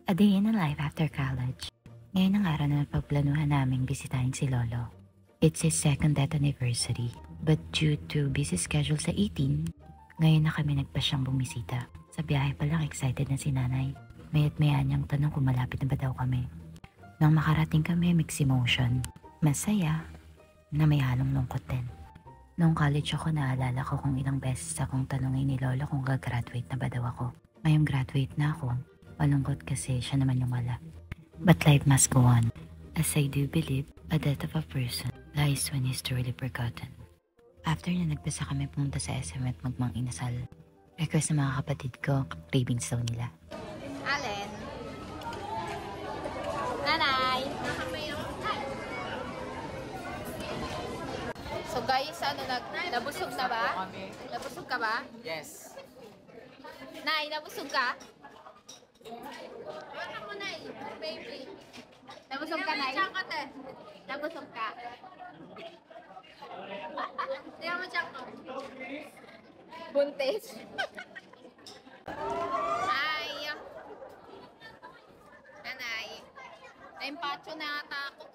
A day in a life after college. Ngayon ang araw na napagplanuhan naming bisitahin si Lolo. It's his second death anniversary, but due to busy schedule sa 18, ngayon na kami nagpasyang bumisita. Sa biyahe pa lang excited na si nanay. Maya't maya niyang tanong kung malapit na ba daw kami. Nang makarating kami, mixed emotion. Masaya, na may halong lungkot din. Noong college ako, naalala ko kung ilang beses akong tanungin ni Lolo kung gagraduate na ba daw ako. Ngayong graduate na ako, malungkot kasi siya naman yung wala. But life must go on. As I do believe, a death of a person lies when he's truly forgotten. After na nagpasa kami pumunta sa SM at magmang inasal. Request ng mga kapatid ko, cravings daw nila. Allen? Nanay? So guys, nabusog na ba? Nabusog ka ba? Yes. Nay, nabusog ka? Wala mo, Nay. Baby. Nabusog ka, Nay? Nabusog ka? Tingnan mo, Chako. Buntis. Ay. Nanay. Naimpacho na ata ako.